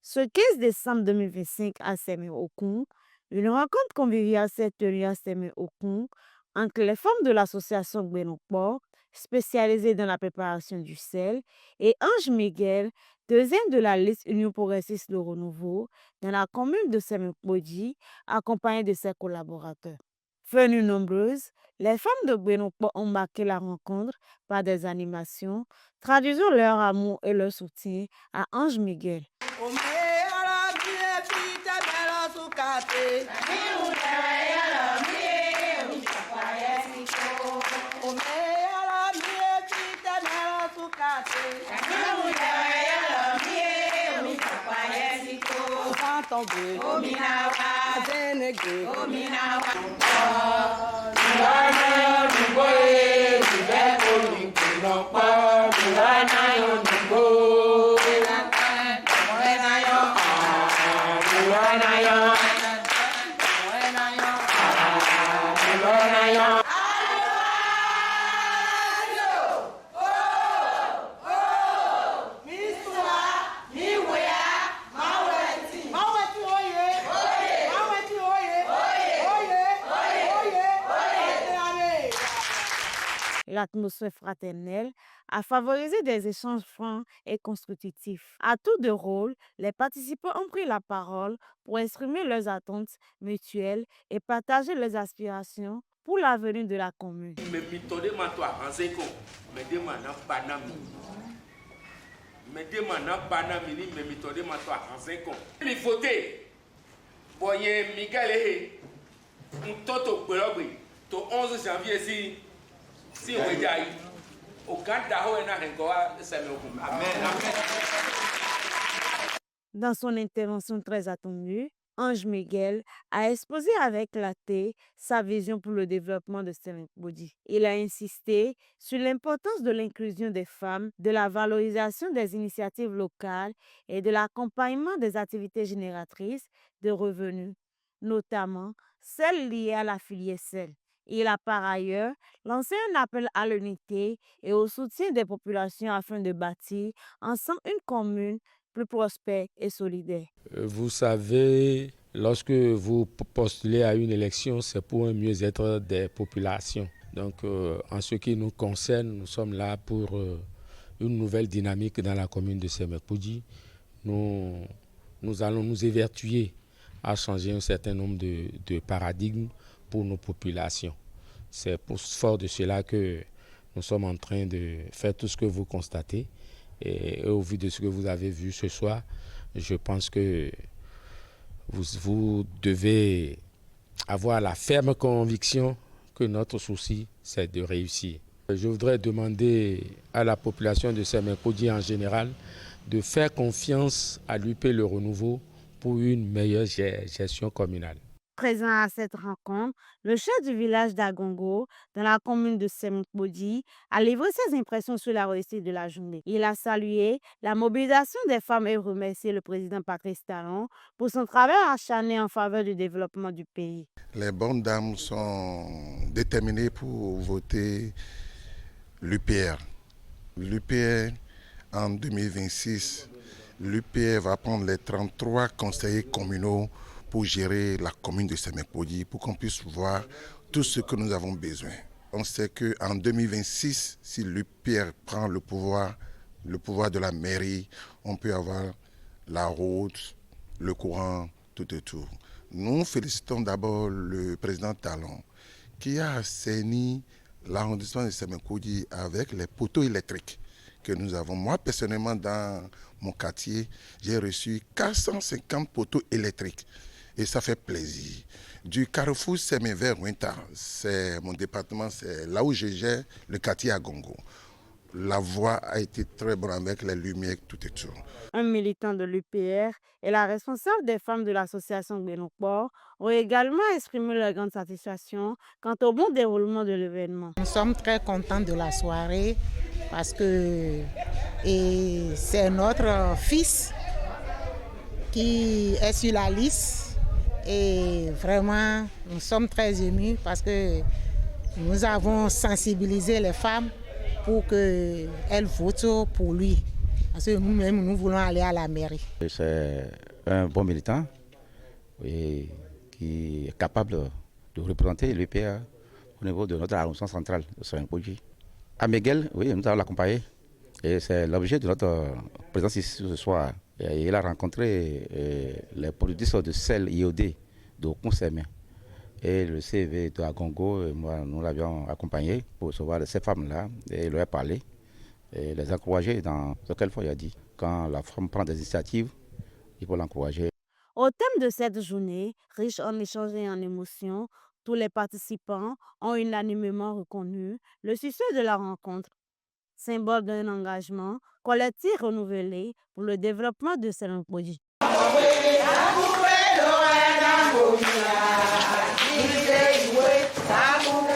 Ce 15 décembre 2025 à Sémé-Okun, une rencontre conviviale s'est tenue à Sémé-Okun entre les femmes de l'association Gbenokpo, spécialisée dans la préparation du sel, et Ange Miguel, deuxième de la liste Union progressiste de renouveau dans la commune de Sémé-Okpodji, accompagnée de ses collaborateurs. Venues nombreuses, les femmes de Gbenokpo ont marqué la rencontre par des animations, traduisant leur amour et leur soutien à Ange Miguel. L'atmosphère fraternelle a favorisé des échanges francs et constructifs. À tour de rôle, les participants ont pris la parole pour exprimer leurs attentes mutuelles et partager leurs aspirations pour l'avenir de la commune. Dans son intervention très attendue, Ange Miguel a exposé avec clarté sa vision pour le développement de Sémé-Okpodji. Il a insisté sur l'importance de l'inclusion des femmes, de la valorisation des initiatives locales et de l'accompagnement des activités génératrices de revenus, notamment celles liées à la filière sel. Il a par ailleurs lancé un appel à l'unité et au soutien des populations afin de bâtir ensemble une commune plus prospère et solidaire. Vous savez, lorsque vous postulez à une élection, c'est pour un mieux-être des populations. Donc, en ce qui nous concerne, nous sommes là pour une nouvelle dynamique dans la commune de Sémé-Okpodji. Nous allons nous évertuer à changer un certain nombre de paradigmes pour nos populations. C'est fort de cela que nous sommes en train de faire tout ce que vous constatez. Et au vu de ce que vous avez vu ce soir, je pense que vous devez avoir la ferme conviction que notre souci, c'est de réussir. Je voudrais demander à la population de Sémé-Okpodji en général de faire confiance à l'UP Le Renouveau pour une meilleure gestion communale. Présent à cette rencontre, le chef du village d'Agongo, dans la commune de Sémé-Okpodji, a livré ses impressions sur la réussite de la journée. Il a salué la mobilisation des femmes et remercié le président Patrice Talon pour son travail acharné en faveur du développement du pays. Les bonnes dames sont déterminées pour voter l'UPR. L'UPR en 2026, l'UPR va prendre les 33 conseillers communaux pour gérer la commune de Sémé-Okpodji, pour qu'on puisse voir tout ce que nous avons besoin. On sait qu'en 2026, si l'UPR prend le pouvoir de la mairie, on peut avoir la route, le courant, tout et tout. Nous félicitons d'abord le président Talon qui a assaini l'arrondissement de Sémé-Okpodji avec les poteaux électriques que nous avons. Moi, personnellement, dans mon quartier, j'ai reçu 450 poteaux électriques. Et ça fait plaisir. Du carrefour Sémé vers Ouinta, c'est mon département, c'est là où je gère le quartier Agongo. La voix a été très bonne avec les lumières, tout et tout. Un militant de l'UPR et la responsable des femmes de l'association Guénoport ont également exprimé leur grande satisfaction quant au bon déroulement de l'événement. Nous sommes très contents de la soirée parce que c'est notre fils qui est sur la liste et vraiment nous sommes très émus parce que nous avons sensibilisé les femmes pour qu'elles votent pour lui. Parce que nous-mêmes, nous voulons aller à la mairie. C'est un bon militant qui est capable de représenter l'UPR au niveau de notre arrondissement central de Seringbodji. À Miguel, oui, nous allons l'accompagner. Et c'est l'objet de notre présence ici ce soir. Et il a rencontré les producteurs de sel iodé de Consemé. Et le CV de Agongo, nous l'avions accompagné pour recevoir ces femmes-là et leur parler. Et les encourager dans ce qu'elle a dit. Quand la femme prend des initiatives, il faut l'encourager. Au thème de cette journée, riche en échanges et en émotions, tous les participants ont unanimement reconnu le succès de la rencontre, symbole d'un engagement collectif renouvelé pour le développement de Seringbodji. Sabu